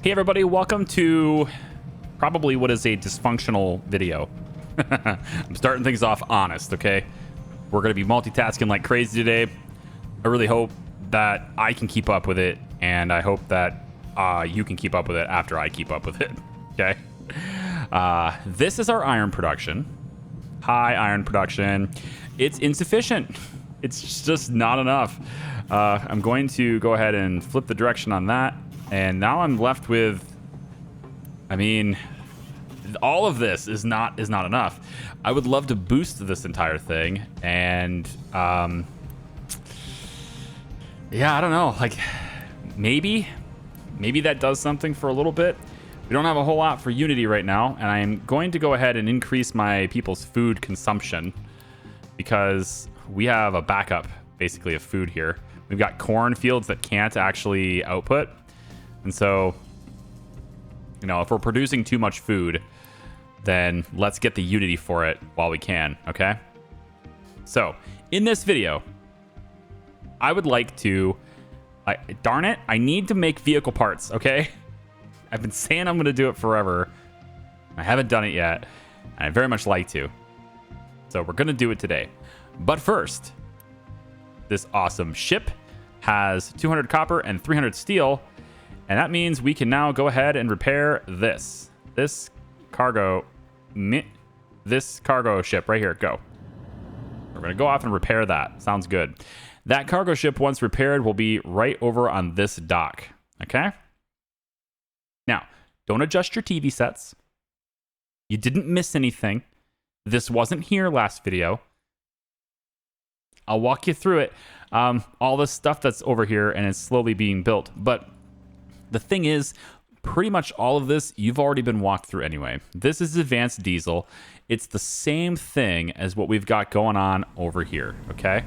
Hey everybody, welcome to probably what is a dysfunctional video. I'm starting things off honest, okay? We're going to be multitasking like crazy today. I really hope that I can keep up with it, and I hope that you can keep up with it after I keep up with it, okay? This is our iron production. High iron production. It's insufficient. It's just not enough. I'm going to go ahead and flip the direction on that. And now I'm left with, I mean, all of this is not enough. I would love to boost this entire thing, and yeah, I don't know. Like, maybe that does something for a little bit. We don't have a whole lot for Unity right now, and I'm going to go ahead and increase my people's food consumption because we have a backup, basically, of food here. We've got corn fields that can't actually output. And so, you know, if we're producing too much food, then let's get the Unity for it while we can, okay? So, in this video, I would like to... darn it, I need to make vehicle parts, okay? I've been saying I'm going to do it forever. I haven't done it yet, and I'd very much like to. So we're going to do it today. But first, this awesome ship has 200 copper and 300 steel. And that means we can now go ahead and repair this cargo ship right here. Go. We're going to go off and repair that. Sounds good. That cargo ship, once repaired, will be right over on this dock. Okay? Now, don't adjust your TV sets. You didn't miss anything. This wasn't here last video. I'll walk you through it. All this stuff that's over here and it's slowly being built. But the thing is, pretty much all of this, you've already been walked through anyway. This is advanced diesel. It's the same thing as what we've got going on over here, okay?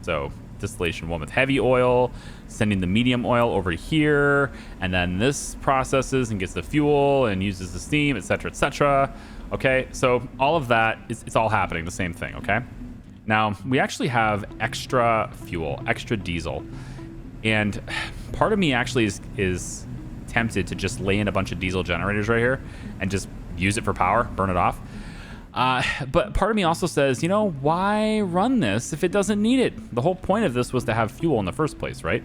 So, distillation one with heavy oil, sending the medium oil over here, and then this processes and gets the fuel and uses the steam, etc., etc. Okay, so all of that, it's all happening, the same thing, okay? Now, we actually have extra fuel, extra diesel. And part of me actually is tempted to just lay in a bunch of diesel generators right here and just use it for power, burn it off. But part of me also says, you know, why run this if it doesn't need it? The whole point of this was to have fuel in the first place, right?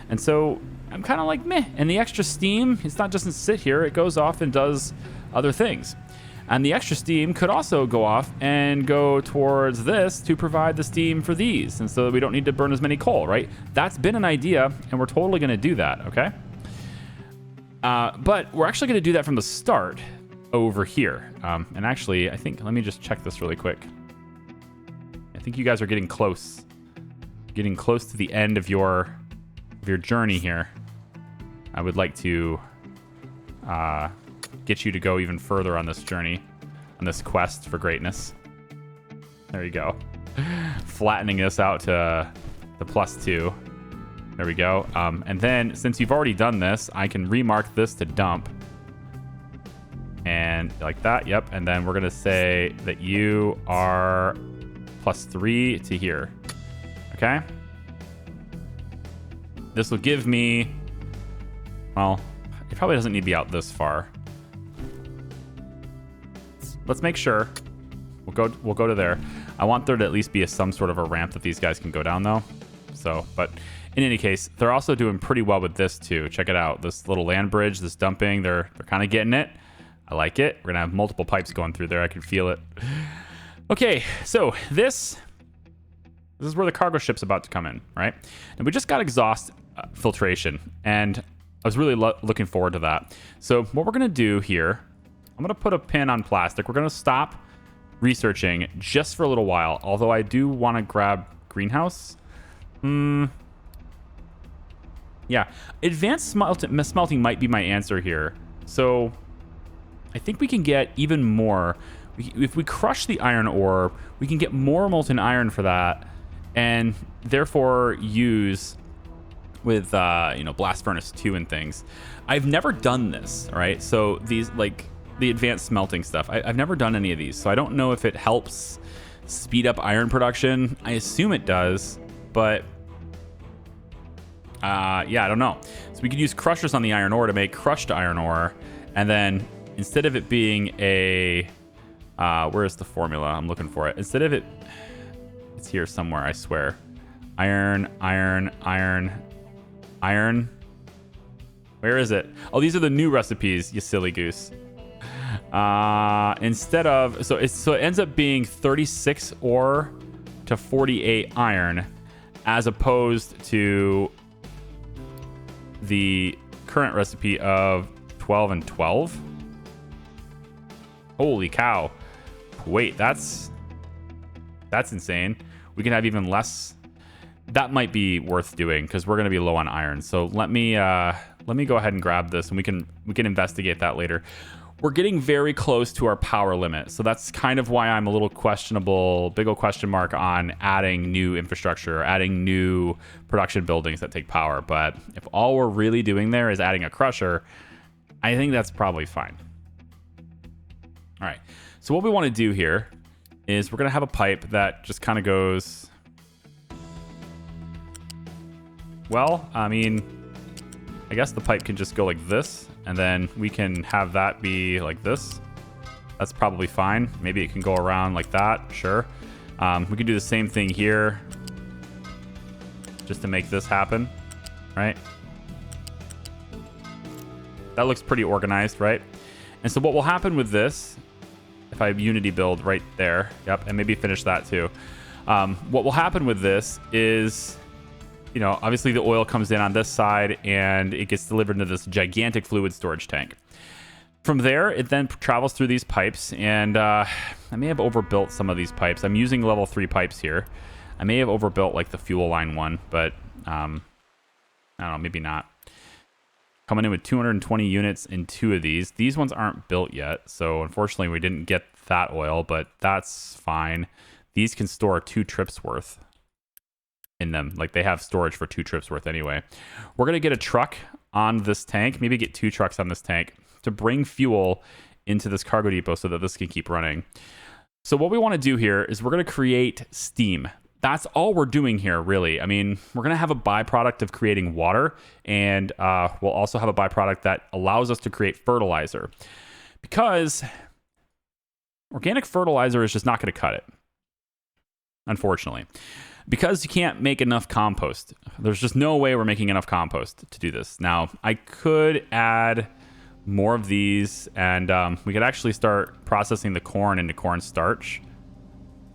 And so I'm kind of like, meh. And the extra steam, it's not just sit here. It goes off and does other things. And the extra steam could also go off and go towards this to provide the steam for these. And so that we don't need to burn as many coal, right? That's been an idea, and we're totally going to do that, okay? But we're actually going to do that from the start over here. And actually, I think, let me just check this really quick. I think you guys are getting close. Getting close to the end of your journey here. I would like to... get you to go even further on this journey, on this quest for greatness. There you go. Flattening this out to the +2. There we go. And then, since you've already done this, I can remark this to dump. And like that, yep. And then we're going to say that you are +3 to here. Okay? This will give me... Well, it probably doesn't need to be out this far. Let's make sure. We'll go to there. I want there to at least be some sort of a ramp that these guys can go down, though. So, but in any case, they're also doing pretty well with this too. Check it out. This little land bridge, this dumping, they're kind of getting it. I like it. We're gonna have multiple pipes going through there. I can feel it. Okay, so this is where the cargo ship's about to come in, right? And we just got exhaust filtration, and I was really looking forward to that. So what we're gonna do here, I'm going to put a pin on plastic. We're going to stop researching just for a little while, although I do want to grab greenhouse. Yeah, advanced smelting might be my answer here. So I think we can get even more. If we crush the iron ore, we can get more molten iron for that, and therefore use with, you know, blast furnace 2 and things. I've never done this, all right? So these, like... the advanced smelting stuff. I've never done any of these, so I don't know if it helps speed up iron production. I assume it does, but Yeah, I don't know. So we could use crushers on the iron ore to make crushed iron ore. And then instead of it being a... where is the formula? I'm looking for it. Instead of it... It's here somewhere, I swear. Iron, iron, iron, iron. Where is it? Oh, these are the new recipes, you silly goose. Instead of... So it ends up being 36 ore to 48 iron, as opposed to the current recipe of 12 and 12. Holy cow. Wait, that's insane. We can have even less. That might be worth doing because we're going to be low on iron. So let me go ahead and grab this, and we can investigate that later. We're getting very close to our power limit. So that's kind of why I'm a little questionable, big old question mark on adding new infrastructure, adding new production buildings that take power. But if all we're really doing there is adding a crusher, I think that's probably fine. All right. So what we want to do here is we're going to have a pipe that just kind of goes... Well, I mean, I guess the pipe can just go like this, and then we can have that be like this. That's probably fine. Maybe it can go around like that. Sure. We can do the same thing here just to make this happen, right? That looks pretty organized, right? And so what will happen with this, if I have Unity build right there, yep, and maybe finish that too. What will happen with this is... You know, obviously the oil comes in on this side and it gets delivered into this gigantic fluid storage tank. From there, it then travels through these pipes, and I may have overbuilt some of these pipes. I'm using level 3 pipes here. I may have overbuilt like the fuel line one, but I don't know, maybe not. Coming in with 220 units in 2 of these. These ones aren't built yet, so unfortunately we didn't get that oil, but that's fine. These can store 2 trips worth in them. Like, they have storage for 2 trips worth anyway. We're going to get a truck on this tank, maybe get 2 trucks on this tank to bring fuel into this cargo depot so that this can keep running. So what we want to do here is we're going to create steam. That's all we're doing here, really. I mean, we're going to have a byproduct of creating water, and we'll also have a byproduct that allows us to create fertilizer, because organic fertilizer is just not going to cut it, unfortunately. Because you can't make enough compost. There's just no way we're making enough compost to do this. Now, I could add more of these, and we could actually start processing the corn into corn starch.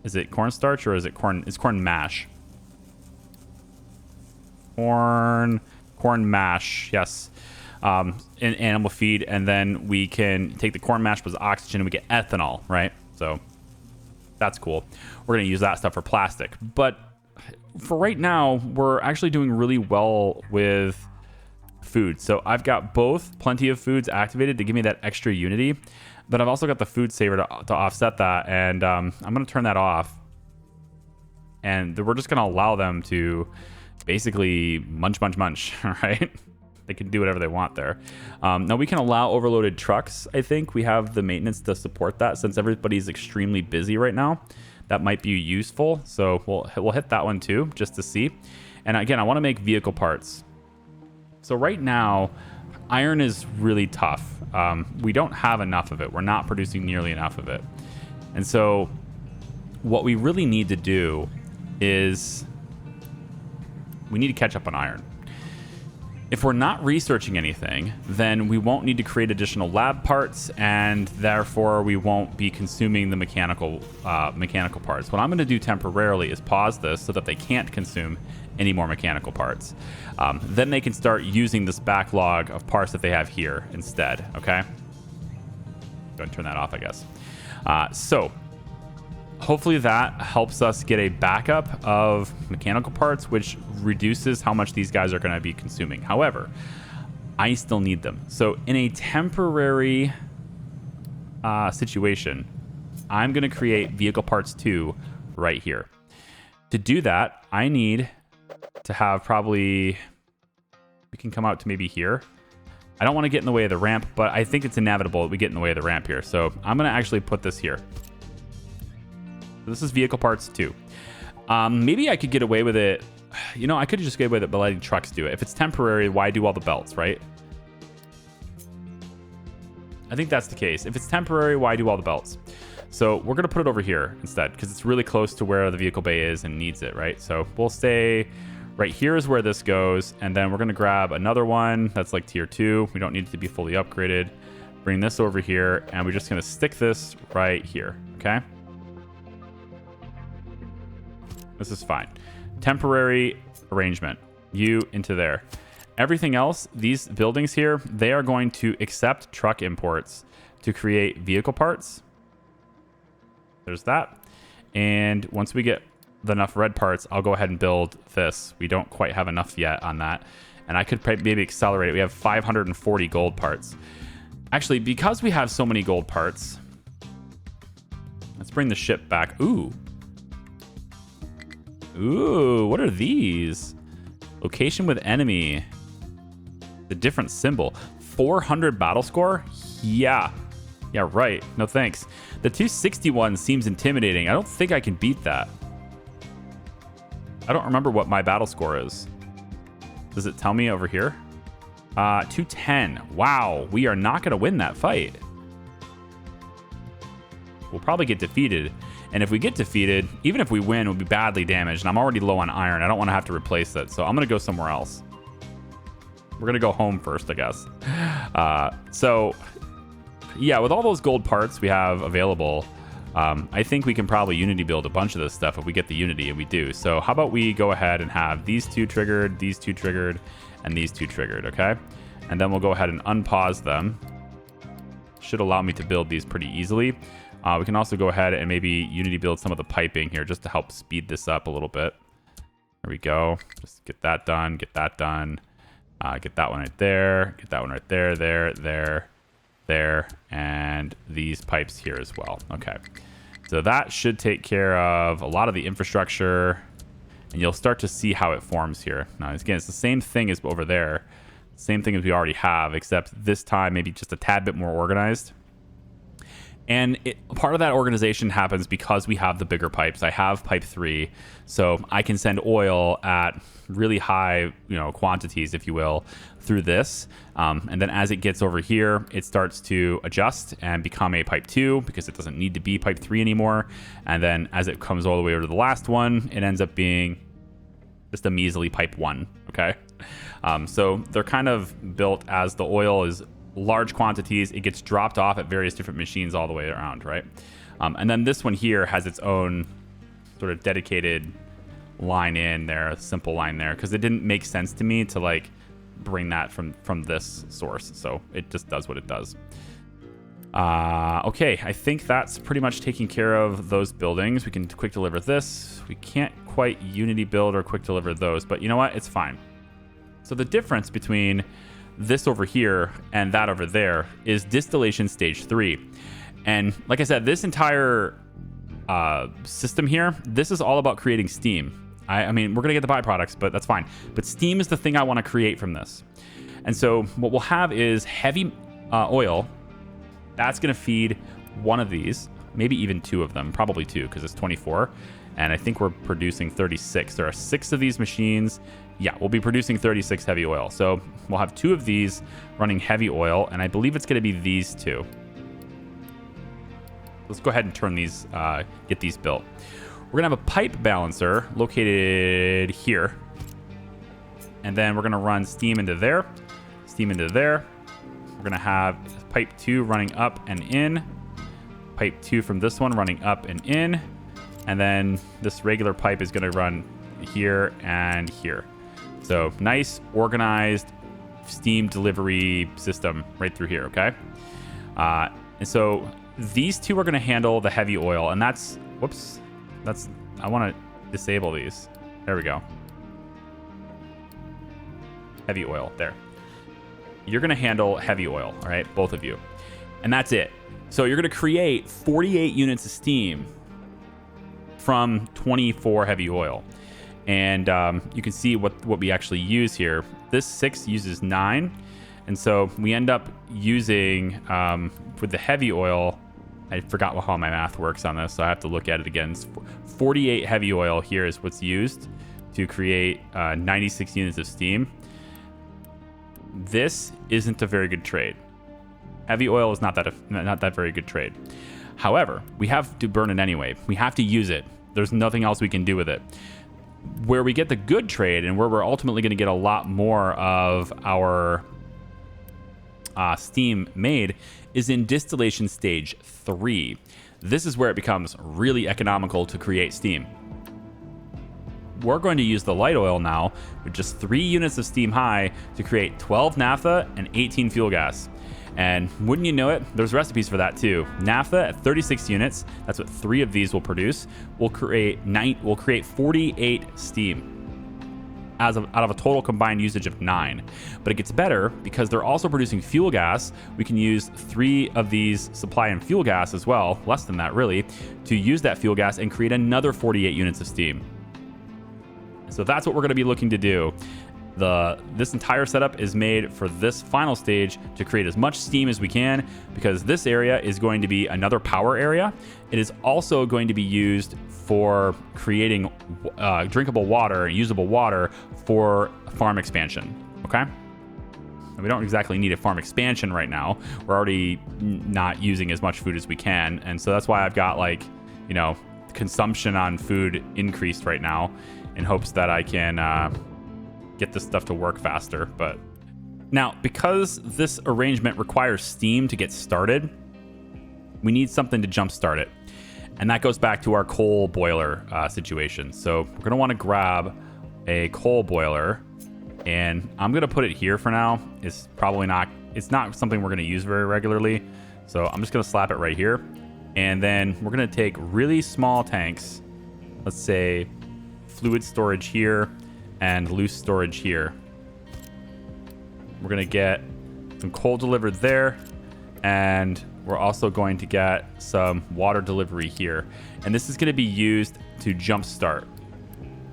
Is it corn starch or is it corn? It's corn mash. Corn mash, yes. In animal feed, and then we can take the corn mash with oxygen and we get ethanol, right? So that's cool. We're going to use that stuff for plastic. But for right now, we're actually doing really well with food. So I've got both plenty of foods activated to give me that extra unity, but I've also got the food saver to offset that, and I'm going to turn that off. And we're just going to allow them to basically munch, right? They can do whatever they want there. Now we can allow overloaded trucks. I think we have the maintenance to support that, since everybody's extremely busy right now. That might be useful. So we'll hit that one too, just to see. And again, I want to make vehicle parts. So right now, iron is really tough. We don't have enough of it. We're not producing nearly enough of it. And so what we really need to do is we need to catch up on iron. If we're not researching anything, then we won't need to create additional lab parts, and therefore we won't be consuming the mechanical parts. What I'm going to do temporarily is pause this so that they can't consume any more mechanical parts. Then they can start using this backlog of parts that they have here instead, okay? Go ahead and turn that off, I guess. So hopefully that helps us get a backup of mechanical parts, which reduces how much these guys are going to be consuming. However, I still need them. So in a temporary situation, I'm going to create vehicle parts 2 right here. To do that, I need to have probably... We can come out to maybe here. I don't want to get in the way of the ramp, but I think it's inevitable that we get in the way of the ramp here. So I'm going to actually put this here. So this is vehicle parts 2. Maybe I could get away with it You know, I could just go with it by letting trucks do it. If it's temporary, why do all the belts, right? I think that's the case. If it's temporary, why do all the belts? So we're going to put it over here instead because it's really close to where the vehicle bay is and needs it, right? So we'll stay right here is where this goes. And then we're going to grab another one that's like tier 2. We don't need it to be fully upgraded. Bring this over here, and we're just going to stick this right here, okay? This is fine. Temporary arrangement. You into there. Everything else, these buildings here, they are going to accept truck imports to create vehicle parts. There's that. And once we get enough red parts, I'll go ahead and build this. We don't quite have enough yet on that. And I could maybe accelerate it. We have 540 gold parts. Actually, because we have so many gold parts, let's bring the ship back. Ooh. Ooh, what are these? Location with enemy. The different symbol. 400 battle score? Yeah. Yeah, right. No thanks. The 261 seems intimidating. I don't think I can beat that. I don't remember what my battle score is. Does it tell me over here? 210. Wow. We are not going to win that fight. We'll probably get defeated. And if we get defeated, even if we win, we'll be badly damaged. And I'm already low on iron. I don't want to have to replace it. So I'm going to go somewhere else. We're going to go home first, I guess. So, yeah, with all those gold parts we have available, I think we can probably Unity build a bunch of this stuff if we get the Unity, and we do. So how about we go ahead and have these two triggered, and these two triggered, okay? And then we'll go ahead and unpause them. Should allow me to build these pretty easily. We can also go ahead and maybe Unity build some of the piping here just to help speed this up a little bit. There we go. Just get that done, get that done. Get that one right there, get that one right there, there, and these pipes here as well. Okay, so that should take care of a lot of the infrastructure, and you'll start to see how it forms here. Now, again, it's the same thing as over there, same thing as we already have, except this time maybe just a tad bit more organized. And part of that organization happens because we have the bigger pipes. I have pipe 3, so I can send oil at really high, quantities, if you will, through this. And then as it gets over here, it starts to adjust and become a pipe 2 because it doesn't need to be pipe 3 anymore. And then as it comes all the way over to the last one, it ends up being just a measly pipe 1. Okay, so they're kind of built as the oil is large quantities, it gets dropped off at various different machines all the way around, right? And then this one here has its own sort of dedicated line in there, a simple line there, because it didn't make sense to me to like bring that from this source. So it just does what it does. Okay, I think that's pretty much taking care of those buildings. We can quick deliver this. We can't quite Unity build or quick deliver those, but you know what? It's fine. So the difference between this over here and that over there is distillation stage 3. And like I said, this entire system here, this is all about creating steam. I mean, we're going to get the byproducts, but that's fine. But steam is the thing I want to create from this. And so what we'll have is heavy oil. That's going to feed one of these, maybe even 2 of them, probably 2 because it's 24. And I think we're producing 36. There are 6 of these machines. Yeah, we'll be producing 36 heavy oil. So we'll have 2 of these running heavy oil, and I believe it's going to be these 2. Let's go ahead and turn these, get these built. We're going to have a pipe balancer located here. And then we're going to run steam into there, steam into there. We're going to have pipe 2 running up and in, pipe 2 from this one running up and in, and then this regular pipe is going to run here and here. So nice, organized steam delivery system right through here, okay? And so these 2 are going to handle the heavy oil, and that's, whoops, that's, I want to disable these. There we go. Heavy oil, there. You're going to handle heavy oil, all right, both of you. And that's it. So you're going to create 48 units of steam from 24 heavy oil. And you can see what we actually use here. This 6 uses 9. And so we end up using, with the heavy oil, I forgot how my math works on this, so I have to look at it again. 48 heavy oil here is what's used to create 96 units of steam. This isn't a very good trade. Heavy oil is not that very good trade. However, we have to burn it anyway. We have to use it. There's nothing else we can do with it. Where we get the good trade and where we're ultimately going to get a lot more of our steam made is in distillation stage 3. This is where it becomes really economical to create steam. We're going to use the light oil now with just 3 units of steam high to create 12 naphtha and 18 fuel gas. And wouldn't you know it, there's recipes for that too. Naphtha at 36 units, that's what 3 of these will produce, will create 48 steam out of a total combined usage of 9. But it gets better because they're also producing fuel gas. We can use 3 of these supply and fuel gas as well, less than that really, to use that fuel gas and create another 48 units of steam. So that's what we're going to be looking to do. This entire setup is made for this final stage to create as much steam as we can, because this area is going to be another power area. It is also going to be used for creating drinkable water and usable water for farm expansion. Okay? And we don't exactly need a farm expansion right now. We're already not using as much food as we can. And so that's why I've got, like, you know, consumption on food increased right now in hopes that I can get this stuff to work faster. But now, because this arrangement requires steam to get started, we need something to jumpstart it. And that goes back to our coal boiler situation. So we're going to want to grab a coal boiler, and I'm going to put it here for now. It's not something we're going to use very regularly. So I'm just going to slap it right here. And then we're going to take really small tanks. Let's say fluid storage here and loose storage here. We're going to get some coal delivered there, and we're also going to get some water delivery here. And this is going to be used to jumpstart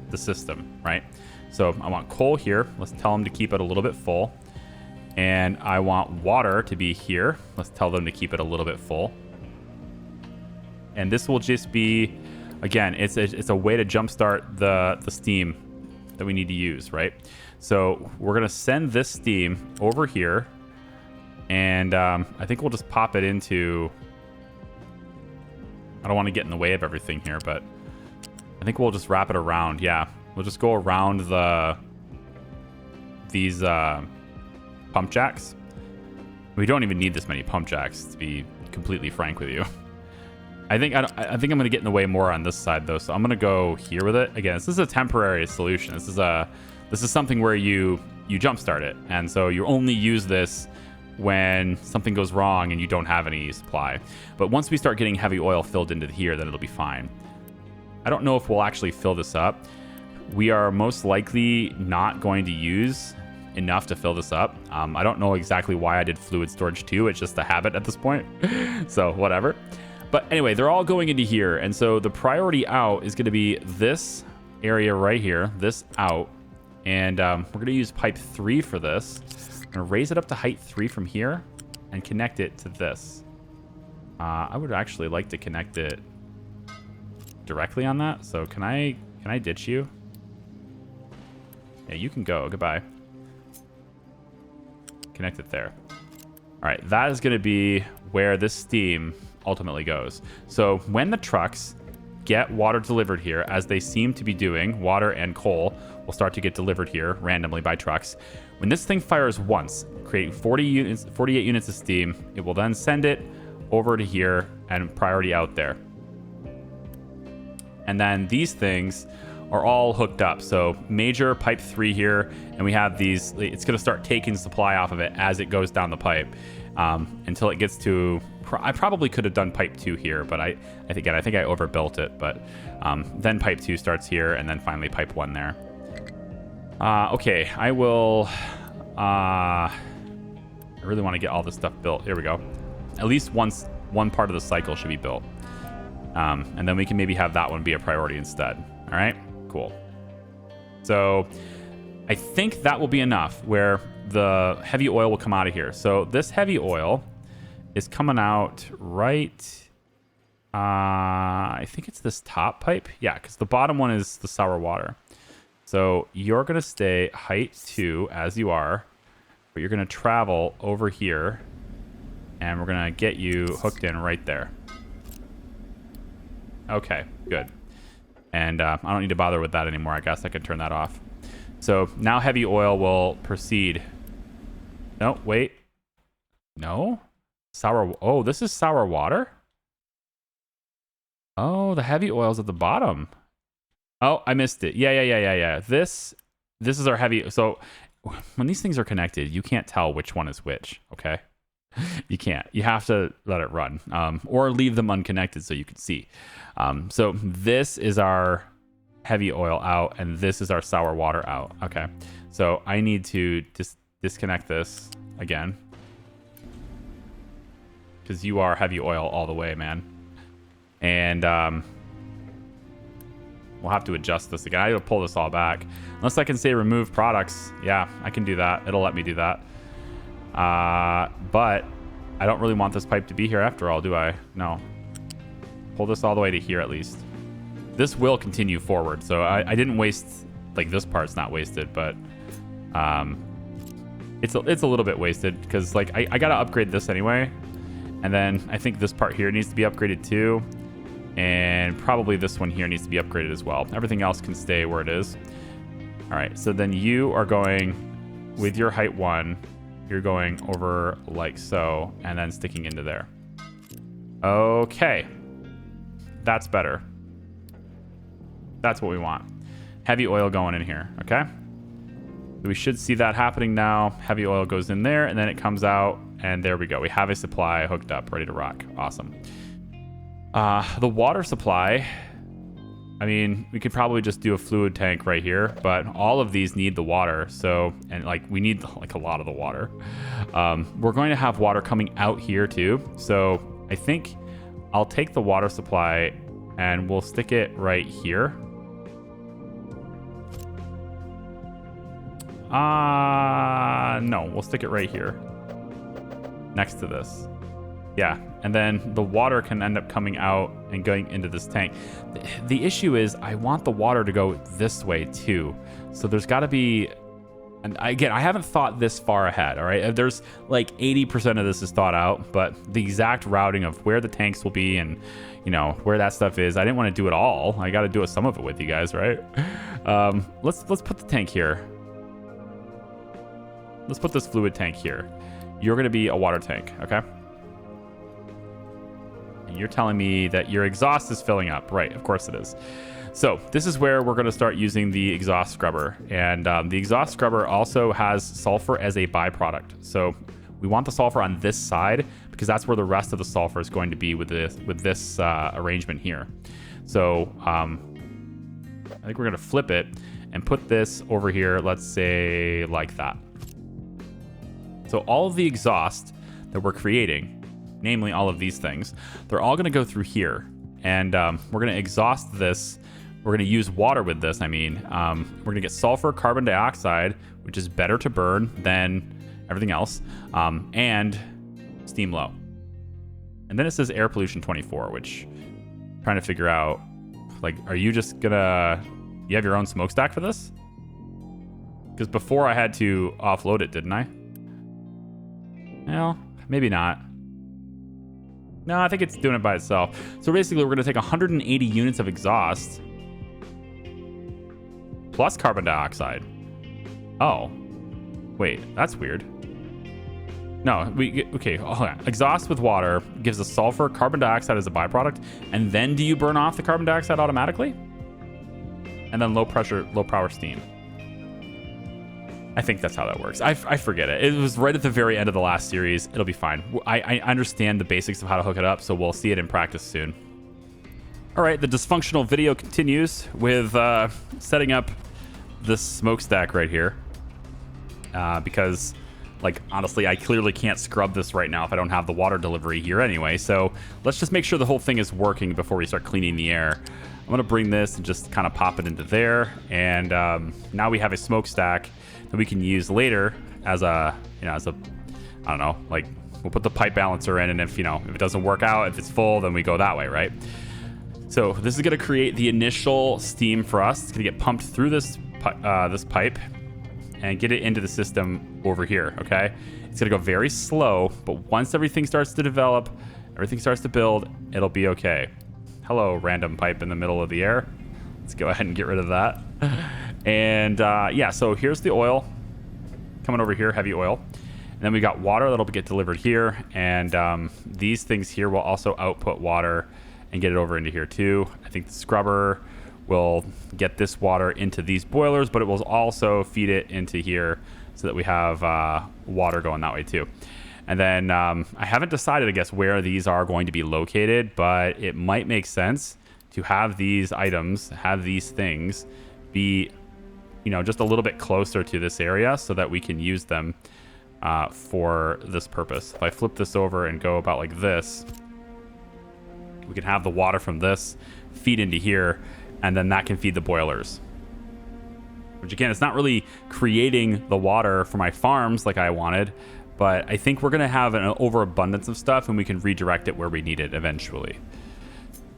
the system, right? So I want coal here. Let's tell them to keep it a little bit full. And I want water to be here. Let's tell them to keep it a little bit full. And this will just be, again, it's a way to jumpstart the steam that we need to use, right? So we're going to send this steam over here. And I think we'll just pop it into... I don't want to get in the way of everything here, but I think we'll just wrap it around. Yeah, we'll just go around these pump jacks. We don't even need this many pump jacks, to be completely frank with you. I think I'm going to get in the way more on this side though, so I'm going to go here with it. Again, this is a temporary solution. This is something where you jumpstart it, and so you only use this when something goes wrong and you don't have any supply. But once we start getting heavy oil filled into here, then it'll be fine. I don't know if we'll actually fill this up. We are most likely not going to use enough to fill this up. I don't know exactly why I did fluid storage too. It's just a habit at this point. So whatever. But anyway, they're all going into here. And so the priority out is going to be this area right here, this out. And we're going to use pipe 3 for this. I'm going to raise it up to height 3 from here and connect it to this. I would actually like to connect it directly on that. So can I ditch you? Yeah, you can go. Goodbye. Connect it there. All right, that is going to be where this steam ultimately goes. So when the trucks get water delivered here, as they seem to be doing, water and coal will start to get delivered here randomly by trucks. When this thing fires once, creating 48 units of steam, it will then send it over to here and priority out there. And then these things are all hooked up. So major pipe 3 here, and we have these, it's going to start taking supply off of it as it goes down the pipe until it gets to, I probably could have done pipe 2 here, but I think I overbuilt it. But then pipe 2 starts here, and then finally pipe 1 there. Okay, I will, I really want to get all this stuff built. Here we go. At least one part of the cycle should be built. And then we can maybe have that one be a priority instead. All right, cool. So I think that will be enough where the heavy oil will come out of here. So this heavy oil is coming out right, I think it's this top pipe. Yeah, because the bottom one is the sour water. So you're going to stay height 2 as you are, but you're going to travel over here, and we're going to get you hooked in right there. Okay, good. And I don't need to bother with that anymore. I guess I can turn that off. So now heavy oil will proceed. No, wait. No? Sour. Oh, this is sour water? Oh, the heavy oil's at the bottom. Oh, I missed it. Yeah. This is our heavy. So when these things are connected, you can't tell which one is which, okay? You can't. You have to let it run, or leave them unconnected so you can see. So this is our heavy oil out, and this is our sour water out. Okay. So I need to disconnect this again, because you are heavy oil all the way, man. And we'll have to adjust this again. I have to pull this all back. Unless I can say remove products. Yeah, I can do that. It'll let me do that. But I don't really want this pipe to be here after all, do I? No. Pull this all the way to here at least. This will continue forward, so I didn't waste, like, this part's not wasted, but it's a little bit wasted because, like, I gotta upgrade this anyway, and then I think this part here needs to be upgraded too, and probably this one here needs to be upgraded as well. Everything else can stay where it is. All right, so then you are going with your height 1. You're going over like so, and then sticking into there. Okay. That's better. That's what we want. Heavy oil going in here, okay? We should see that happening now. Heavy oil goes in there, and then it comes out, and there we go. We have a supply hooked up, ready to rock. Awesome. The water supply, I mean, we could probably just do a fluid tank right here, but all of these need the water, so, and like, we need like a lot of the water. We're going to have water coming out here too, so I think I'll take the water supply and we'll stick it right here. No, we'll stick it right here next to this. Yeah, and then the water can end up coming out and going into this tank. The issue is I want the water to go this way too. So there's got to be, and again, I haven't thought this far ahead, all right? There's like 80% of this is thought out, but the exact routing of where the tanks will be and, you know, where that stuff is, I didn't want to do it all. I got to do some of it with you guys, right? Let's put the tank here. Let's put this fluid tank here. You're going to be a water tank, okay? And you're telling me that your exhaust is filling up. Right, of course it is. So this is where we're going to start using the exhaust scrubber. And the exhaust scrubber also has sulfur as a byproduct. So we want the sulfur on this side because that's where the rest of the sulfur is going to be with this arrangement here. So I think we're going to flip it and put this over here, let's say like that. So all of the exhaust that we're creating, namely all of these things, they're all going to go through here. And we're going to exhaust this. We're going to use water with this. I mean, we're going to get sulfur, carbon dioxide, which is better to burn than everything else, and steam low. And then it says air pollution 24, which I'm trying to figure out, like, are you just going to, you have your own smokestack for this? Because before I had to offload it, didn't I? Well, maybe not. No, I think it's doing it by itself. So basically, we're going to take 180 units of exhaust plus carbon dioxide. Oh, wait, that's weird. No, okay, hold on. Exhaust with water gives us sulfur, carbon dioxide as a byproduct, and then do you burn off the carbon dioxide automatically? And then low pressure, low power steam. I think that's how that works. I forget it. It was right at the very end of the last series. It'll be fine. I understand the basics of how to hook it up, so we'll see it in practice soon. All right, the dysfunctional video continues with setting up this smokestack right here. Because, like, honestly, I clearly can't scrub this right now if I don't have the water delivery here anyway. So let's just make sure the whole thing is working before we start cleaning the air. I'm going to bring this and just kind of pop it into there. And now we have a smokestack that we can use later as a, you know, as a, I don't know, like, we'll put the pipe balancer in, and if, you know, if it doesn't work out, if it's full, then we go that way, right? So this is going to create the initial steam for us. It's going to get pumped through this this pipe and get it into the system over here, okay? It's gonna go very slow, but once everything starts to develop, everything starts to build, it'll be okay. Hello, random pipe in the middle of the air. Let's go ahead and get rid of that. And yeah, so here's the oil coming over here, heavy oil. And then we got water that'll get delivered here. And these things here will also output water and get it over into here too. I think the scrubber will get this water into these boilers, but it will also feed it into here so that we have water going that way too. And then I haven't decided, I guess, where these are going to be located, but it might make sense to have these items, have these things be, you know, just a little bit closer to this area so that we can use them for this purpose. If I flip this over and go about like this, we can have the water from this feed into here, and then that can feed the boilers. Which again, it's not really creating the water for my farms like I wanted, but I think we're going to have an overabundance of stuff and we can redirect it where we need it eventually.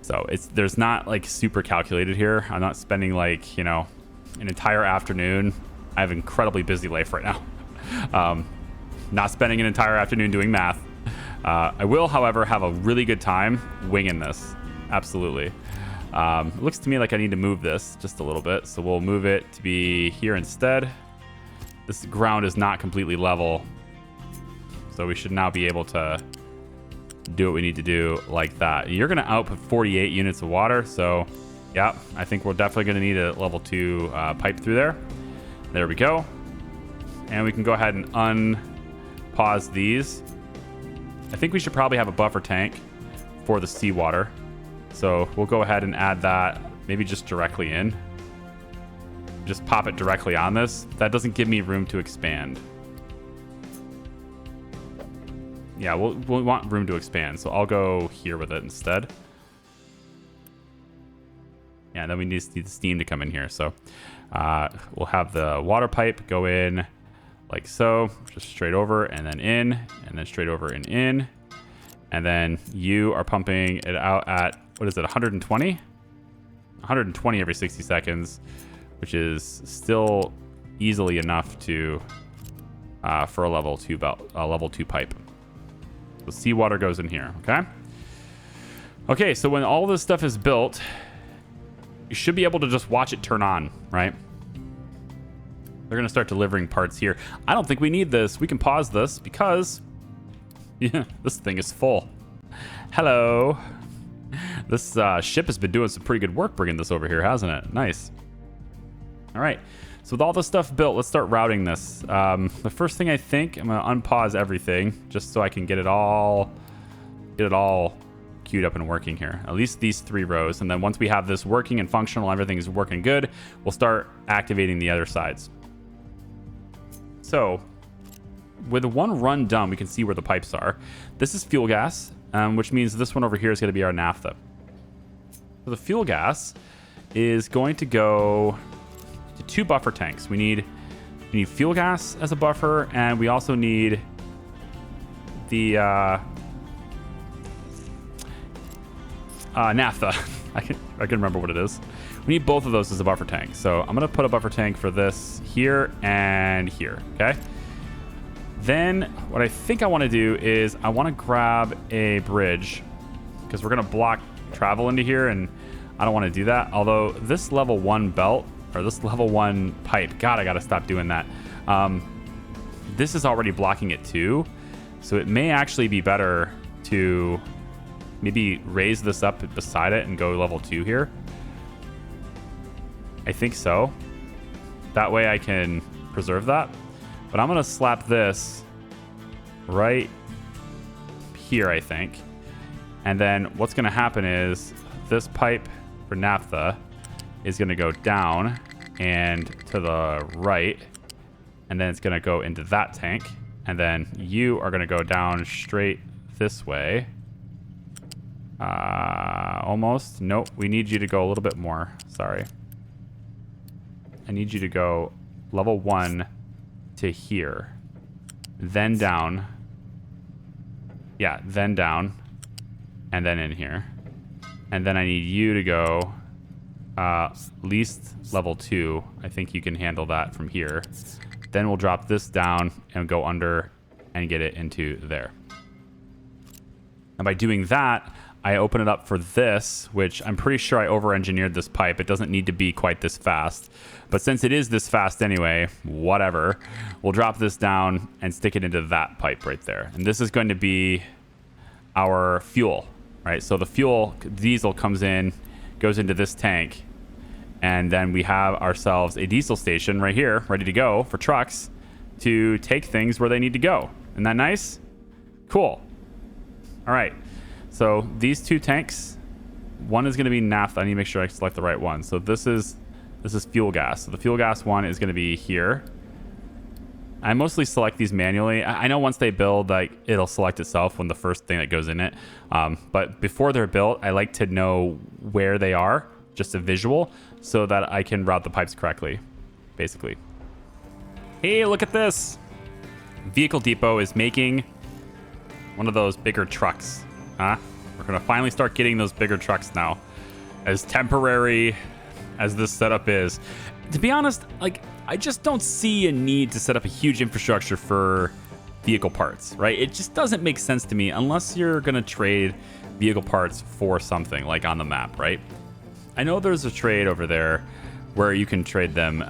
So there's not like super calculated here. I'm not spending like, you know, an entire afternoon. I have an incredibly busy life right now. Not spending an entire afternoon doing math. I will, however, have a really good time winging this. Absolutely. It looks to me like I need to move this just a little bit. So we'll move it to be here instead. This ground is not completely level. So we should now be able to do what we need to do like that. You're going to output 48 units of water. So yeah, I think we're definitely going to need a level 2 pipe through there. There we go. And we can go ahead and unpause these. I think we should probably have a buffer tank for the seawater. So we'll go ahead and add that maybe just directly in. Just pop it directly on this. That doesn't give me room to expand. Yeah, we'll want room to expand, so I'll go here with it instead. Yeah, and then we need the steam to come in here. So we'll have the water pipe go in like so, just straight over and then in, and then straight over and in. And then you are pumping it out at, what is it, 120? 120 every 60 seconds, which is still easily enough to for a level 2 pipe. The seawater goes in here, okay? Okay, so when all this stuff is built, you should be able to just watch it turn on, right? They're going to start delivering parts here. I don't think we need this. We can pause this because yeah, this thing is full. Hello. This ship has been doing some pretty good work bringing this over here, hasn't it? Nice. All right. So with all this stuff built, let's start routing this. The first thing I think, I'm going to unpause everything just so I can get it all queued up and working here. At least these 3 rows. And then once we have this working and functional, everything is working good, we'll start activating the other sides. So with one run done, we can see where the pipes are. This is fuel gas, which means this one over here is going to be our naphtha. So the fuel gas is going to go to 2 buffer tanks. We need fuel gas as a buffer, and we also need the naphtha. I can remember what it is. We need both of those as a buffer tank. So I'm gonna put a buffer tank for this here and here. Okay. Then what I think I want to do is I want to grab a bridge because we're gonna block travel into here, and I don't want to do that. Although this level 1 belt, or this level 1 pipe, God, I gotta stop doing that. This is already blocking it too, so it may actually be better to maybe raise this up beside it and go level 2 here. I think so. That way I can preserve that. But I'm gonna slap this right here, I think. And then what's gonna happen is this pipe for naphtha is going to go down and to the right, and then it's going to go into that tank, and then you are going to go down straight this way. Almost. Nope, we need you to go a little bit more. Sorry. I need you to go level 1 to here, then down. Yeah, then down, and then in here. And then I need you to go least level 2. I think you can handle that from here. Then we'll drop this down and go under and get it into there. And by doing that, I open it up for this, which I'm pretty sure I over-engineered this pipe. It doesn't need to be quite this fast. But since it is this fast anyway, whatever, we'll drop this down and stick it into that pipe right there. And this is going to be our fuel, right? So the fuel, diesel comes in, goes into this tank, and then we have ourselves a diesel station right here, ready to go for trucks to take things where they need to go. Isn't that nice? Cool. All right. So these two tanks, one is going to be naphtha. I need to make sure I select the right one. So this is fuel gas. So the fuel gas one is going to be here. I mostly select these manually. I know once they build, like, it'll select itself when the first thing that goes in it. But before they're built, I like to know where they are, just a visual, so that I can route the pipes correctly, basically. Hey, look at this. Vehicle Depot is making one of those bigger trucks. We're going to finally start getting those bigger trucks now. As temporary as this setup is. To be honest, like, I just don't see a need to set up a huge infrastructure for vehicle parts, right? It just doesn't make sense to me unless you're going to trade vehicle parts for something like on the map, right? I know there's a trade over there where you can trade them.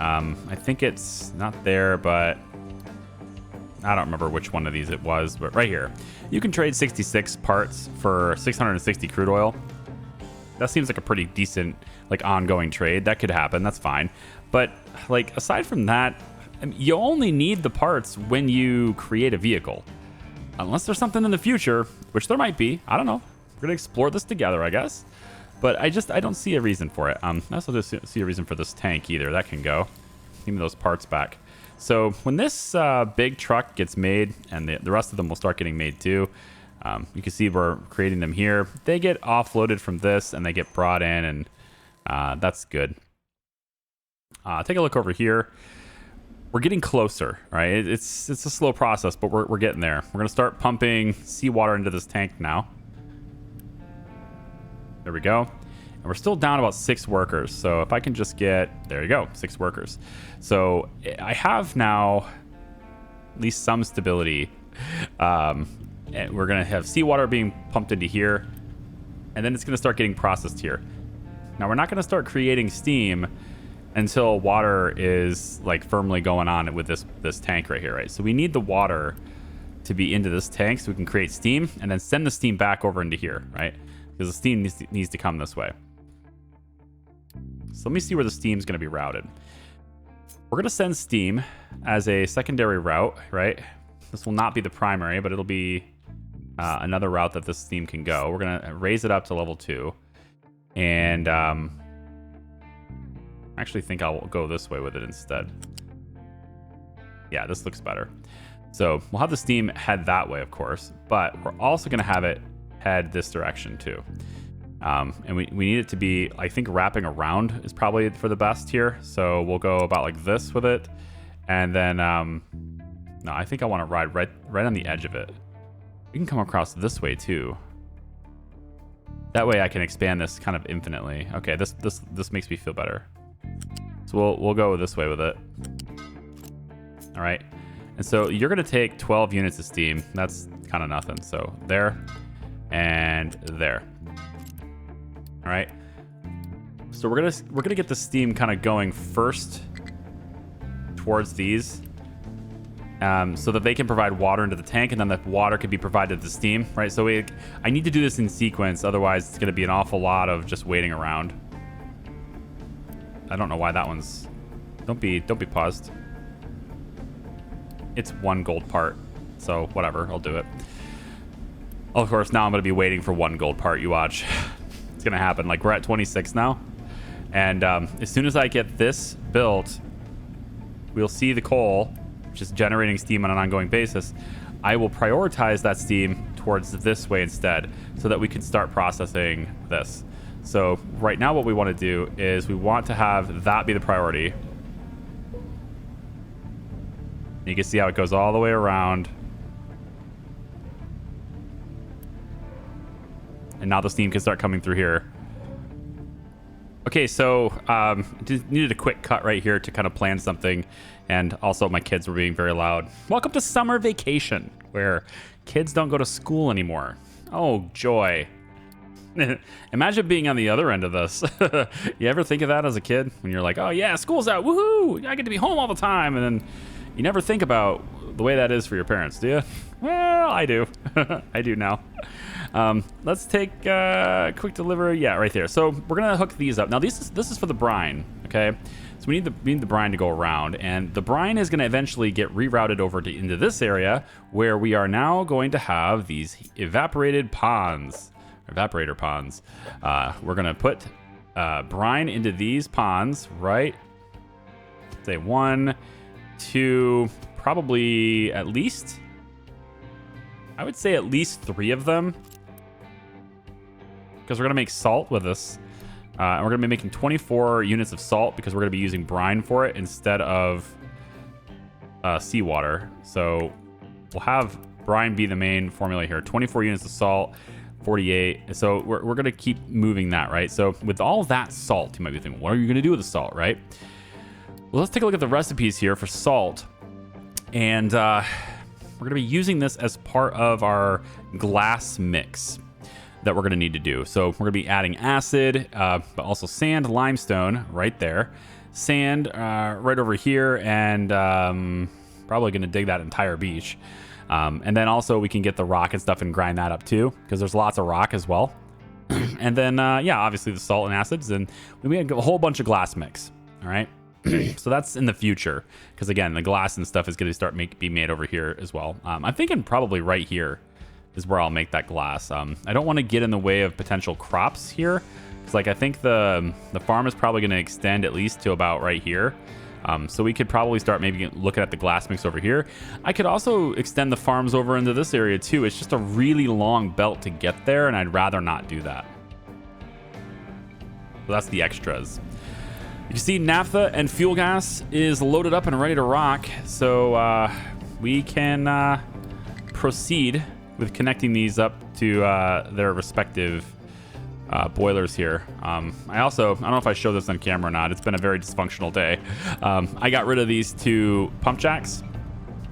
I think it's not there, but I don't remember which one of these it was, but right here. You can trade 66 parts for 660 crude oil. That seems like a pretty decent, like, ongoing trade. That could happen. That's fine. But, like, aside from that, I mean, you only need the parts when you create a vehicle. Unless there's something in the future, which there might be. I don't know. We're going to explore this together, I guess. But I don't see a reason for it. I also don't see a reason for this tank either. That can go. Give me those parts back. So when this big truck gets made, and the rest of them will start getting made too, you can see we're creating them here. They get offloaded from this, and they get brought in, and that's good. Take a look over here. We're getting closer, right? It's a slow process, but we're getting there. We're going to start pumping seawater into this tank now. There we go. And we're still down about 6 workers. So if I can just get, there you go, 6 workers. So I have now at least some stability. And we're going to have seawater being pumped into here. And then it's going to start getting processed here. Now we're not going to start creating steam until water is, like, firmly going on with this tank right here, right? So we need the water to be into this tank so we can create steam and then send the steam back over into here, right? Because the steam needs to come this way. So let me see where the steam is going to be routed. We're going to send steam as a secondary route, right? This will not be the primary, but it'll be another route that this steam can go. We're going to raise it up to level 2. And I actually think I'll go this way with it instead. Yeah, this looks better. So we'll have the steam head that way, of course, but we're also going to have it head this direction too. And we need it to be, I think, wrapping around is probably for the best here. So we'll go about like this with it. And then, no, I think I want to ride right on the edge of it. We can come across this way too. That way I can expand this kind of infinitely. Okay, this makes me feel better. So we'll go this way with it. All right. And so you're going to take 12 units of steam. That's kind of nothing. So there and there. All right. So we're going to get the steam kind of going first towards these so that they can provide water into the tank, and then that water can be provided to the steam, right? So I need to do this in sequence. Otherwise, it's going to be an awful lot of just waiting around. I don't know why that one's... Don't be paused. It's 1 gold part, so whatever, I'll do it. Of course, now I'm going to be waiting for 1 gold part. You watch. It's going to happen. Like, we're at 26 now. And as soon as I get this built, we'll see the coal, which is generating steam on an ongoing basis. I will prioritize that steam towards this way instead, so that we can start processing this. So right now what we want to do is we want to have that be the priority. You can see how it goes all the way around. And now the steam can start coming through here. Okay, so just needed a quick cut right here to kind of plan something. And also my kids were being very loud. Welcome to summer vacation, where kids don't go to school anymore. Oh, joy. Imagine being on the other end of this. You ever think of that as a kid? When you're like, oh yeah, school's out, woohoo! I get to be home all the time. And then you never think about the way that is for your parents, do you? Well, I do. I do now. Let's take quick delivery. Yeah, right there. So we're gonna hook these up. Now this is for the brine. Okay, so we need the brine to go around, and the brine is gonna eventually get rerouted over into this area where we are now going to have these evaporator ponds. We're gonna put brine into these ponds, right? Say 1, 2, probably at least. I would say at least 3 of them. Because we're going to make salt with this. And we're going to be making 24 units of salt because we're going to be using brine for it instead of seawater. So we'll have brine be the main formula here. 24 units of salt, 48. So we're going to keep moving that, right? So with all that salt, you might be thinking, what are you going to do with the salt, right? Well, let's take a look at the recipes here for salt. And we're going to be using this as part of our glass mix that we're going to need to do. So we're going to be adding acid, but also sand, limestone right there. Sand right over here, and probably going to dig that entire beach. And then also we can get the rock and stuff and grind that up too, because there's lots of rock as well. And then, yeah, obviously the salt and acids, and we have a whole bunch of glass mix. All right. So that's in the future, because again, the glass and stuff is going to start be made over here as well. I'm thinking probably right here is where I'll make that glass. I don't want to get in the way of potential crops here, because like I think the farm is probably going to extend at least to about right here. So we could probably start maybe looking at the glass mix over here. I could also extend the farms over into this area too. It's just a really long belt to get there, and I'd rather not do that. So that's the extras. You can see naphtha and fuel gas is loaded up and ready to rock. So we can proceed with connecting these up to their respective boilers here. I don't know if I showed this on camera or not. It's been a very dysfunctional day. I got rid of these 2 pump jacks.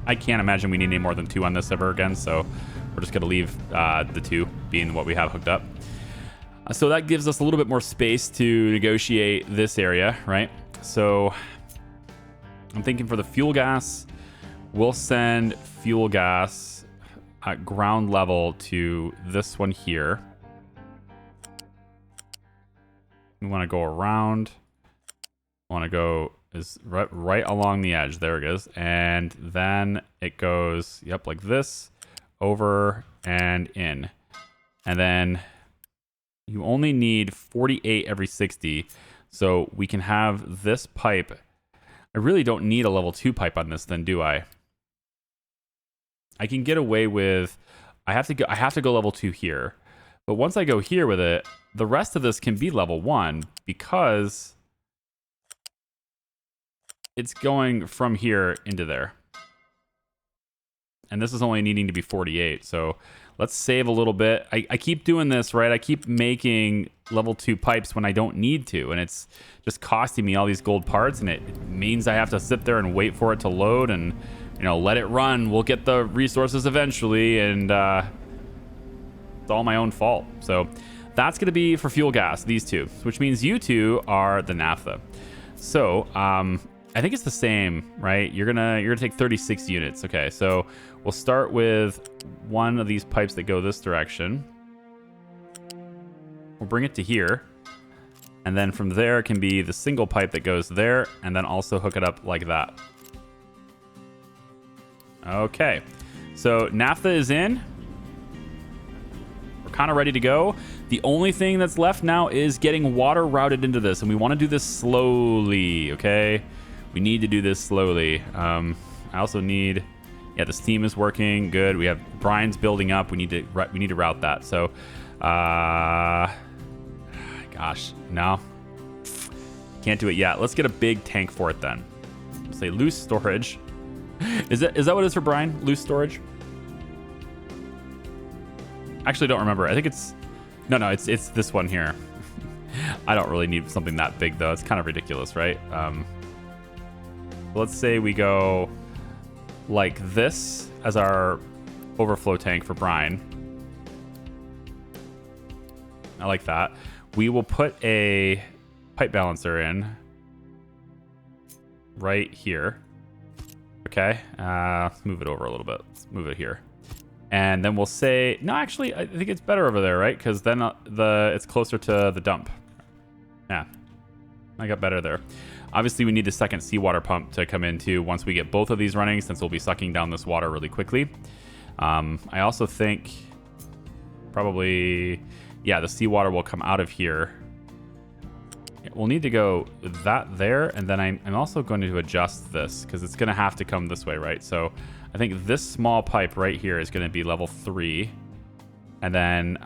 I can't imagine we need any more than 2 on this ever again, so we're just gonna leave the 2 being what we have hooked up. So that gives us a little bit more space to negotiate this area, right? So I'm thinking for the fuel gas, we'll send fuel gas at ground level to this one here. We want to go around. Want to go is right along the edge. There it goes. And then it goes, yep, like this, over and in. And then you only need 48 every 60. So we can have this pipe. I really don't need a level 2 pipe on this then, do I? I can get away with, I have to go level 2 here. But once I go here with it, the rest of this can be level 1 because it's going from here into there. And this is only needing to be 48. So let's save a little bit. I keep doing this, right? I keep making level 2 pipes when I don't need to. And it's just costing me all these gold parts. And it means I have to sit there and wait for it to load and, you know, let it run. We'll get the resources eventually. And it's all my own fault. So that's going to be for fuel gas, these 2, which means you 2 are the naphtha. So I think it's the same, right? You're gonna take 36 units. Okay, so we'll start with one of these pipes that go this direction. We'll bring it to here. And then from there can be the single pipe that goes there, and then also hook it up like that. Okay, so naphtha is in. We're kind of ready to go. The only thing that's left now is getting water routed into this, and we want to do this slowly, okay? We need to do this slowly. I also need, yeah, the steam is working good. We have brines building up. We need to route that. So, gosh, no, can't do it yet. Let's get a big tank for it then. Let's say loose storage. Is that what it is for brine? Loose storage? Actually, don't remember. I think it's no, it's this one here. I don't really need something that big, though. It's kind of ridiculous, right? Let's say we go like this as our overflow tank for brine. I like that. We will put a pipe balancer in right here. Okay, let's move it over a little bit. Let's move it here. And then we'll say, no, actually, I think it's better over there, right? Because then it's closer to the dump. Yeah, I got better there. Obviously, we need the second seawater pump to come in too once we get both of these running, since we'll be sucking down this water really quickly. I also think probably, yeah, the seawater will come out of here. We'll need to go that there, and then I'm also going to adjust this because it's going to have to come this way, right? So I think this small pipe right here is going to be level 3, and then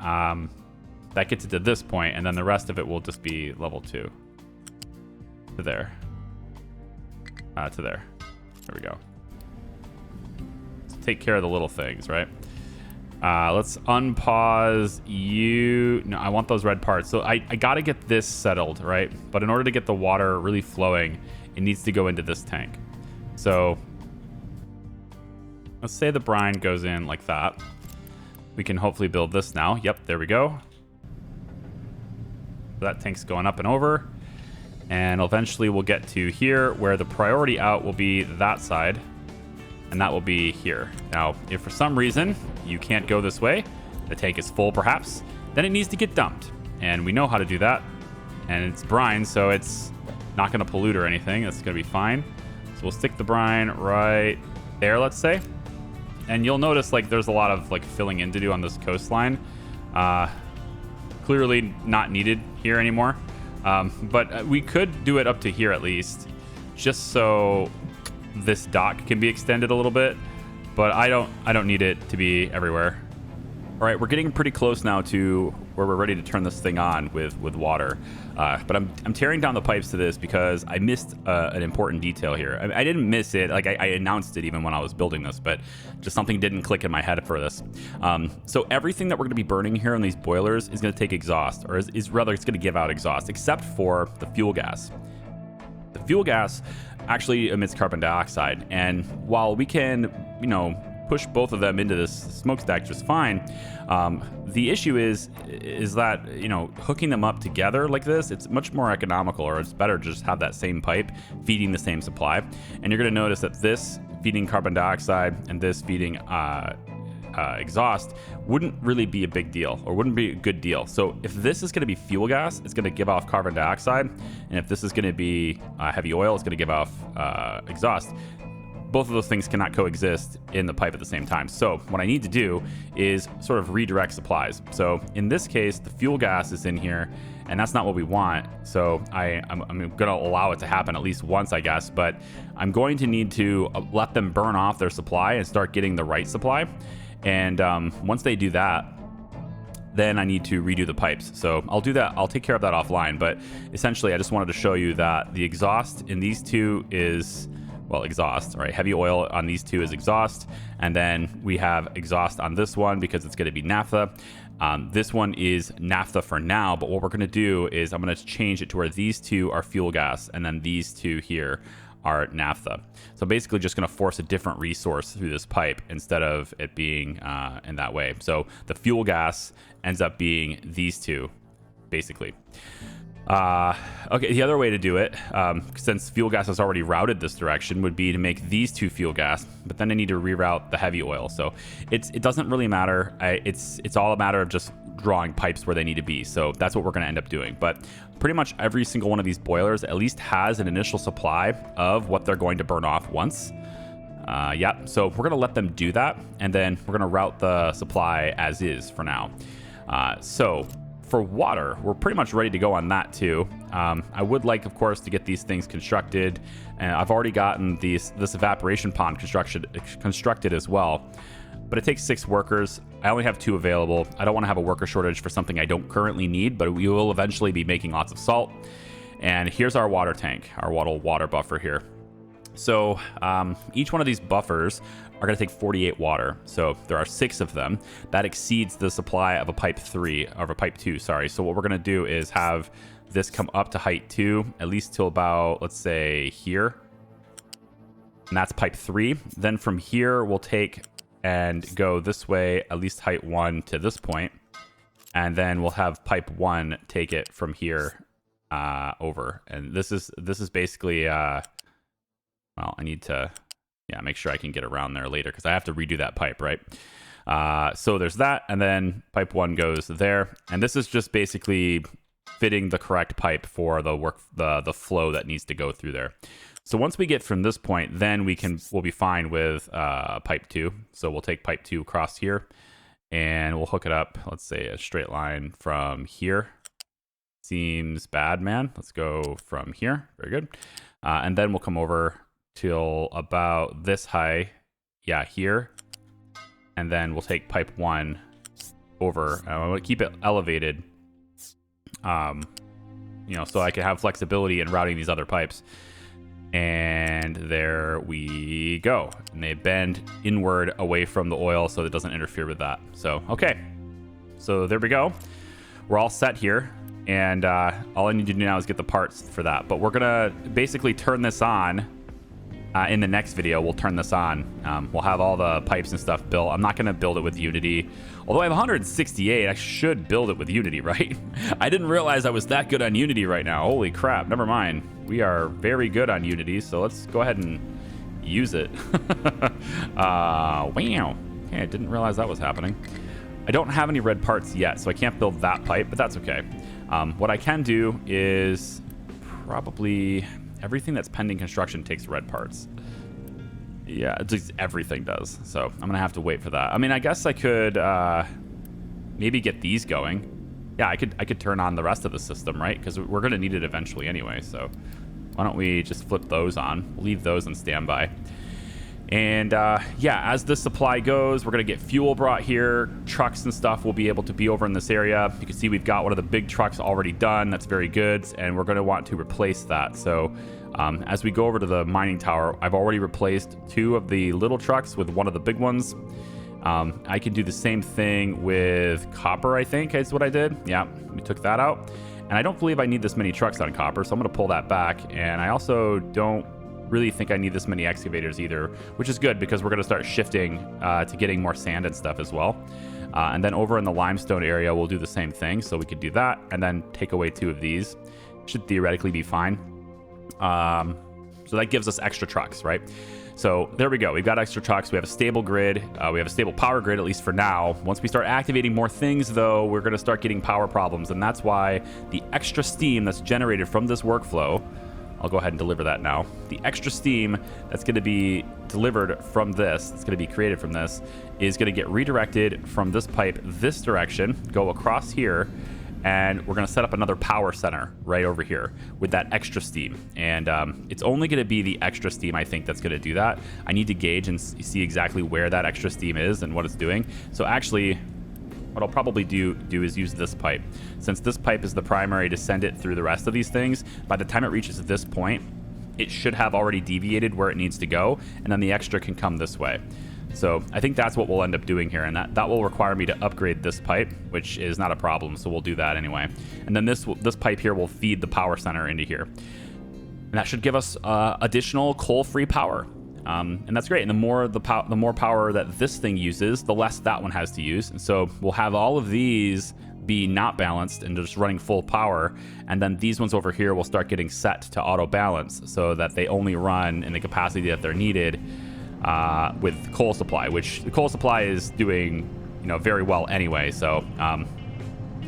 that gets it to this point, and then the rest of it will just be level 2 to there, to there. There we go. Let's take care of the little things, right? Let's unpause you. No, I want those red parts. So I got to get this settled, right? But in order to get the water really flowing, it needs to go into this tank. So let's say the brine goes in like that. We can hopefully build this now. Yep, there we go. That tank's going up and over. And eventually we'll get to here where the priority out will be that side. And that will be here. Now, if for some reason you can't go this way, the tank is full perhaps, then it needs to get dumped. And we know how to do that. And it's brine, so it's not going to pollute or anything. That's going to be fine. So we'll stick the brine right there, let's say. And you'll notice like there's a lot of like filling in to do on this coastline. Clearly not needed here anymore. But we could do it up to here at least, just so this dock can be extended a little bit, but I don't need it to be everywhere. All right, we're getting pretty close now to where we're ready to turn this thing on with water. But I'm tearing down the pipes to this because I missed an important detail here. I didn't miss it, like I announced it even when I was building this, but just something didn't click in my head for this. So everything that we're going to be burning here on these boilers is going to take exhaust, or is rather it's going to give out exhaust, except for the fuel gas. The fuel gas actually emits carbon dioxide, and while we can, push both of them into this smokestack just fine, the issue is that hooking them up together like this, it's much more economical, or it's better to just have that same pipe feeding the same supply. And you're going to notice that this feeding carbon dioxide and this feeding exhaust wouldn't really be a big deal, or wouldn't be a good deal. So if this is going to be fuel gas, it's going to give off carbon dioxide, and if this is going to be heavy oil, it's going to give off exhaust. Both of those things cannot coexist in the pipe at the same time. So what I need to do is sort of redirect supplies. So in this case, the fuel gas is in here, and that's not what we want. So I'm going to allow it to happen at least once, I guess, but I'm going to need to let them burn off their supply and start getting the right supply. And once they do that, then I need to redo the pipes. So I'll do that. I'll take care of that offline. But essentially, I just wanted to show you that the exhaust in these two is, well, exhaust, right? Heavy oil on these two is exhaust. And then we have exhaust on this one because it's going to be naphtha. This one is naphtha for now. But what we're going to do is I'm going to change it to where these two are fuel gas, and then these two here are naphtha. So basically just going to force a different resource through this pipe instead of it being in that way. So the fuel gas ends up being these two, basically. Okay, the other way to do it, since fuel gas has already routed this direction, would be to make these two fuel gas, but then I need to reroute the heavy oil. So it doesn't really matter. It's all a matter of just drawing pipes where they need to be. So that's what we're going to end up doing. But pretty much every single one of these boilers at least has an initial supply of what they're going to burn off once. Yeah, so we're going to let them do that, and then we're going to route the supply as is for now. So for water, we're pretty much ready to go on that too. I would like, of course, to get these things constructed, and I've already gotten this evaporation pond constructed as well. But it takes 6 workers. I only have 2 available. I don't want to have a worker shortage for something I don't currently need, but we will eventually be making lots of salt. And here's our water tank, our water buffer here. So each one of these buffers are going to take 48 water. So there are 6 of them. That exceeds the supply of a pipe 2, sorry. So what we're going to do is have this come up to height 2, at least till about, let's say, here. And that's pipe 3. Then from here, we'll take and go this way, at least height 1 to this point. And then we'll have pipe 1 take it from here over. And this is basically, well, I need to, yeah, make sure I can get around there later because I have to redo that pipe, right? So there's that. And then pipe 1 goes there. And this is just basically fitting the correct pipe for the flow that needs to go through there. So once we get from this point, then we'll be fine with pipe 2. So we'll take pipe 2 across here and we'll hook it up. Let's say a straight line from here. Seems bad, man. Let's go from here. Very good. And then we'll come over till about this high. Yeah, here. And then we'll take pipe 1 over. I'm going to keep it elevated. So I can have flexibility in routing these other pipes. And there we go. And they bend inward away from the oil so it doesn't interfere with that. So, okay. So there we go. We're all set here. And all I need to do now is get the parts for that. But we're going to basically turn this on. In the next video, we'll turn this on. We'll have all the pipes and stuff built. I'm not going to build it with Unity. Although I have 168, I should build it with Unity, right? I didn't realize I was that good on Unity right now. Holy crap. Never mind. We are very good on Unity, so let's go ahead and use it. Wow. Okay, I didn't realize that was happening. I don't have any red parts yet, so I can't build that pipe, but that's okay. What I can do is probably... everything that's pending construction takes red parts. Yeah, just everything does. So I'm going to have to wait for that. I mean, I guess I could maybe get these going. Yeah, I could turn on the rest of the system, right? Because we're going to need it eventually anyway. So why don't we just flip those on? Leave those on standby. And yeah, as the supply goes, we're going to get fuel brought here. Trucks and stuff will be able to be over in this area. You can see we've got one of the big trucks already done. That's very good. And we're going to want to replace that. So as we go over to the mining tower, I've already replaced 2 of the little trucks with one of the big ones. I can do the same thing with copper, I think is what I did. Yeah, we took that out. And I don't believe I need this many trucks on copper, so I'm going to pull that back. And I also don't really think I need this many excavators either, which is good because we're going to start shifting to getting more sand and stuff as well. And then over in the limestone area, we'll do the same thing. So we could do that and then take away 2 of these. Should theoretically be fine. So that gives us extra trucks, right? So there we go. We've got extra trucks. We have a stable grid. We have a stable power grid, at least for now. Once we start activating more things, though, we're going to start getting power problems. And that's why the extra steam that's generated from this workflow, I'll go ahead and deliver that now. The extra steam that's going to be delivered from this, that's going to be created from this, is going to get redirected from this pipe this direction, go across here, and we're going to set up another power center right over here with that extra steam. And it's only going to be the extra steam, I think, that's going to do that. I need to gauge and see exactly where that extra steam is and what it's doing. So actually, what I'll probably do is use this pipe. Since this pipe is the primary to send it through the rest of these things, by the time it reaches this point, it should have already deviated where it needs to go, and then the extra can come this way. So I think that's what we'll end up doing here, and that will require me to upgrade this pipe, which is not a problem, so we'll do that anyway. And then this pipe here will feed the power center into here. And that should give us additional coal-free power. And that's great. And the more power that this thing uses, the less that one has to use. And so we'll have all of these be not balanced and just running full power. And then these ones over here will start getting set to auto balance so that they only run in the capacity that they're needed with coal supply, which the coal supply is doing, very well anyway. So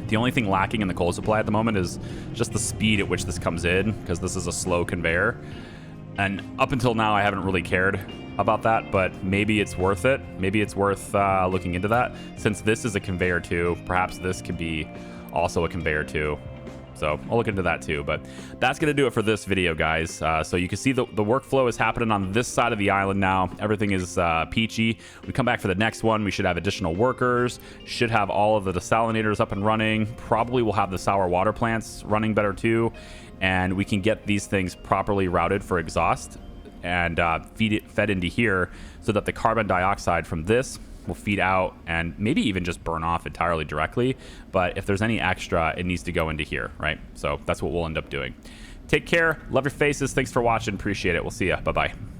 the only thing lacking in the coal supply at the moment is just the speed at which this comes in, because this is a slow conveyor. And up until now, I haven't really cared about that, but maybe it's worth it. Maybe it's worth looking into that. Since this is a conveyor too, perhaps this could be also a conveyor too. So I'll look into that too. But that's going to do it for this video, guys. So you can see the workflow is happening on this side of the island now. Everything is peachy. We come back for the next one. We should have additional workers. Should have all of the desalinators up and running. Probably will have the sour water plants running better too. And we can get these things properly routed for exhaust. and fed into here so that the carbon dioxide from this will feed out and maybe even just burn off entirely directly. But if there's any extra, it needs to go into here, right? So that's what we'll end up doing. Take care. Love your faces. Thanks for watching. Appreciate it. We'll see ya. Bye-bye.